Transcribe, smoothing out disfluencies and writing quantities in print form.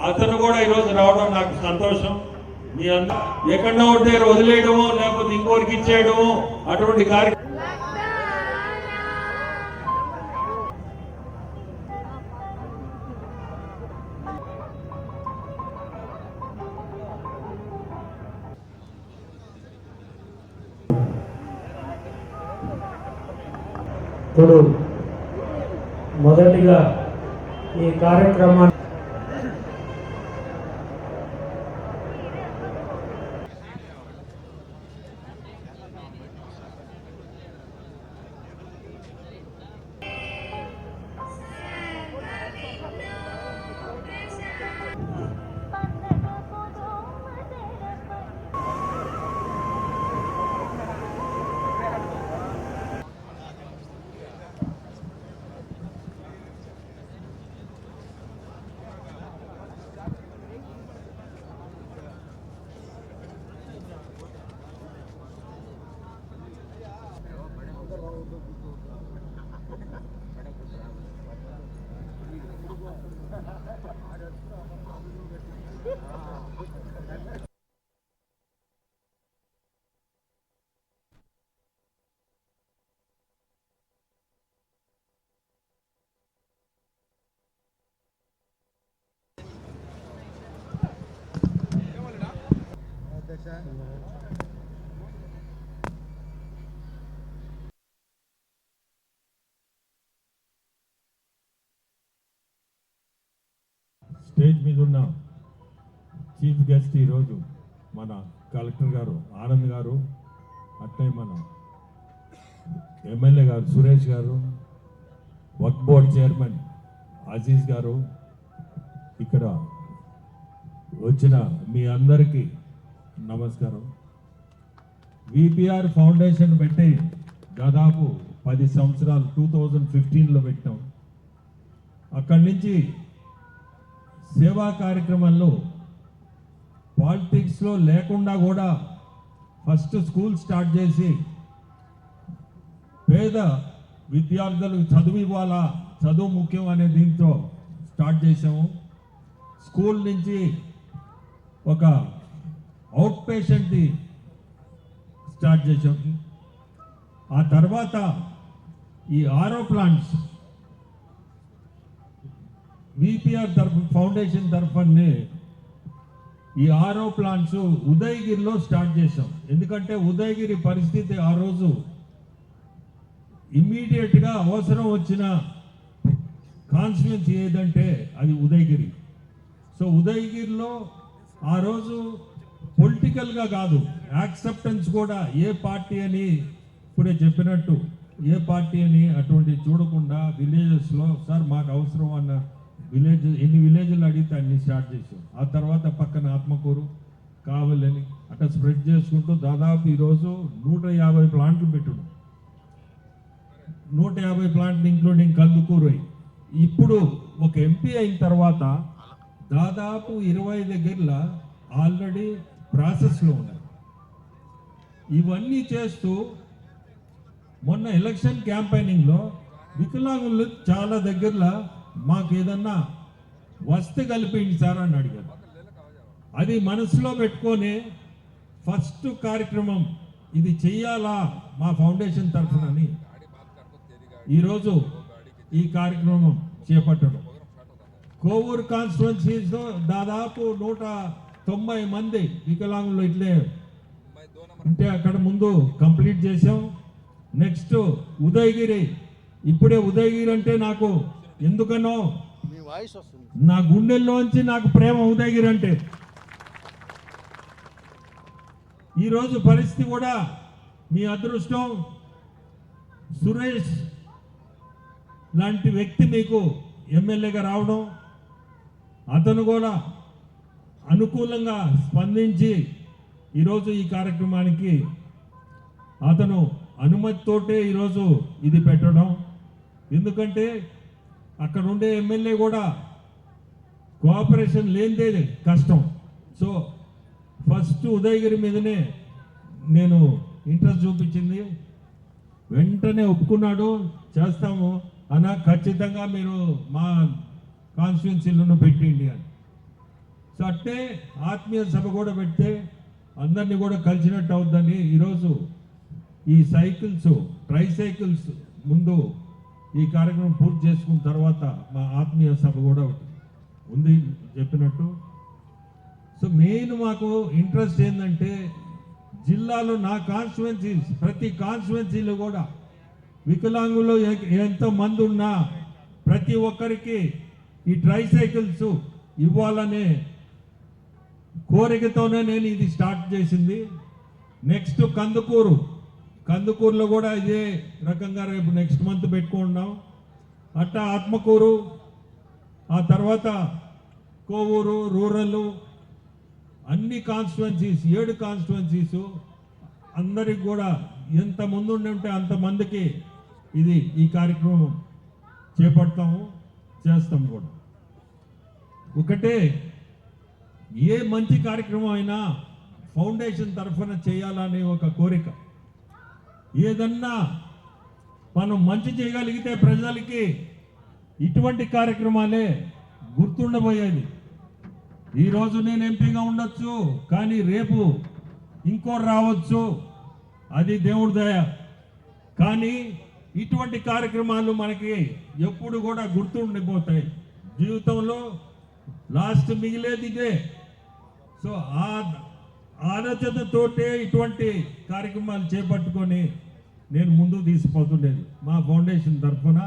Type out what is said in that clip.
అతను కూడా ఈరోజు రావడం నాకు సంతోషం. మీ అందరూ ఎక్కడో ఉంటే వదిలేయడము లేకపోతే ఇంకోరికి ఇచ్చేయడము అటువంటి కార్యక్రమం ఇప్పుడు మొదటిగా ఈ కార్యక్రమాన్ని స్టేజ్ మీద ఉన్న చీఫ్ గెస్ట్ ఈరోజు మన కలెక్టర్ గారు ఆనంద్ గారు, అట్లే మన ఎమ్మెల్యే గారు సురేష్ గారు, వక్ఫ్ బోర్డ్ చైర్మన్ అజీజ్ గారు, ఇక్కడ వచ్చిన మీ అందరికీ నమస్కారం. విపిఆర్ ఫౌండేషన్ పెట్టి దాదాపు 10 సంవత్సరాలు 2015లో పెట్టాం. అక్కడి నుంచి సేవా కార్యక్రమాల్లో పాలిటిక్స్లో లేకుండా కూడా ఫస్ట్ స్కూల్ స్టార్ట్ చేసి పేద విద్యార్థులకు చదువు ఇవ్వాలా, చదువు ముఖ్యం అనే దీంతో స్టార్ట్ చేసాము. స్కూల్ నుంచి ఒక అవుట్ పేషెంట్ది స్టార్ట్ చేసాము. ఆ తర్వాత ఈ ఆరో ప్లాంట్స్ విపిఆర్ ఫౌండేషన్ తరఫునే ఈ ఆరో ప్లాంట్స్ ఉదయగిరిలో స్టార్ట్ చేసాం. ఎందుకంటే ఉదయగిరి పరిస్థితి ఆ రోజు ఇమ్మీడియట్గా అవసరం వచ్చిన కాన్స్టిట్యుయెన్సీ ఏదంటే అది ఉదయగిరి. సో ఉదయగిరిలో ఆ రోజు పొలిటికల్గా కాదు, యాక్సెప్టెన్స్ కూడా ఏ పార్టీ అని ఇప్పుడే చెప్పినట్టు ఏ పార్టీ అని అటువంటి చూడకుండా విలేజెస్లో సార్ మాకు అవసరం అన్న విలేజ్ ఎన్ని విలేజ్లు అడిగితే అన్ని స్టార్ట్ చేసాం. ఆ తర్వాత పక్కన ఆత్మకూరు కావాలని అట్లా స్ప్రెడ్ చేసుకుంటూ దాదాపు ఈరోజు 150 ప్లాంట్లు పెట్టుడు, 150 ప్లాంట్లు ఇంక్లూడింగ్ కందుకూరు. ఇప్పుడు ఒక ఎంపీ అయిన తర్వాత దాదాపు 20 దగ్గరలో ఆల్రెడీ ప్రాసెస్లో ఉన్నాయి. ఇవన్నీ చేస్తూ మొన్న ఎలక్షన్ క్యాంపెయినింగ్లో వికలాంగులు చాలా దగ్గరలో మాకు ఏదన్నా వసతి కల్పించి సార్ అని అడిగారు. అది మనసులో పెట్టుకొని ఫస్ట్ కార్యక్రమం ఇది చెయ్యాలా మా ఫౌండేషన్ తరఫునని ఈరోజు ఈ కార్యక్రమం చేపట్టడం. కోవూరు కాన్స్టిట్యున్సీస్లో దాదాపు 190 మంది వికలాంగులు ఇట్లే ఉంటే అక్కడ ముందు కంప్లీట్ చేసాం. నెక్స్ట్ ఉదయగిరి, ఇప్పుడే ఉదయగిరి అంటే నాకు ఎందుకనో నా గుండెల్లోంచి నాకు ప్రేమ ఉదయగిరి అంటే. ఈరోజు పరిస్థితి కూడా మీ అదృష్టం, సురేష్ లాంటి వ్యక్తి మీకు ఎమ్మెల్యేగా రావడం, అతను కూడా అనుకూలంగా స్పందించి ఈరోజు ఈ కార్యక్రమానికి అతను అనుమతితోటే ఈరోజు ఇది పెట్టడం. ఎందుకంటే అక్కడ ఉండే ఎమ్మెల్యే కూడా కోఆపరేషన్ లేనిదే కష్టం. సో ఫస్ట్ ఉదయగిరి మీదనే నేను ఇంట్రెస్ట్ చూపించింది, వెంటనే ఒప్పుకున్నాడు. చేస్తాము అన్న, ఖచ్చితంగా మీరు మా కాన్స్టిట్యున్సీలను పెట్టిండి అని. అట్టే ఆత్మీయ సభ కూడా పెడితే అందరినీ కూడా కలిసినట్టు అవుద్దని ఈరోజు ఈ సైకిల్స్ ట్రైసైకిల్స్ ముందు ఈ కార్యక్రమం పూర్తి చేసుకున్న తర్వాత మా ఆత్మీయ సభ కూడా ఉంది చెప్పినట్టు. సో మెయిన్ మాకు ఇంట్రెస్ట్ ఏంటంటే జిల్లాలో నా కాన్స్టిట్యువెన్సీస్ ప్రతి కాన్స్టిట్యువెన్సీలో కూడా వికలాంగులు ఎంతో మంది ఉన్నా ప్రతి ఒక్కరికి ఈ ట్రైసైకిల్స్ ఇవ్వాలనే కోరికతోనే నేను ఇది స్టార్ట్ చేసింది. నెక్స్ట్ కందుకూరులో కూడా ఇదే రకంగా రేపు నెక్స్ట్ మంత్ పెట్టుకుంటున్నాం. అట్టా ఆత్మకూరు, ఆ తర్వాత కోవూరు రూరల్ అన్ని కాన్స్టిట్యువెన్సీస్ 7 కాన్స్టిట్యువెన్సీస్ అందరికి కూడా ఎంత ముందు ఉంటే అంతమందికి ఈ కార్యక్రమం చేస్తాము కూడా. ఒకటే ఏ మంచి కార్యక్రమం అయినా ఫౌండేషన్ తరఫున చేయాలనే ఒక కోరిక. ఏదన్నా మనం మంచి చేయగలిగితే ప్రజలకి ఇటువంటి కార్యక్రమాలే గుర్తుండబోయేది. ఈరోజు నేను ఎంపీగా ఉండొచ్చు, కానీ రేపు ఇంకోటి రావచ్చు, అది దేవుడి దయ. కానీ ఇటువంటి కార్యక్రమాలు మనకి ఎప్పుడు కూడా గుర్తుండిపోతాయి. జీవితంలో లాస్ట్ మిగిలేది ఇదే. సో ఆ ఆలోచనతోటే ఇటువంటి కార్యక్రమాలు చేపట్టుకొని నేను ముందుకు తీసుకుపోతుండేది. మా ఫౌండేషన్ తరఫున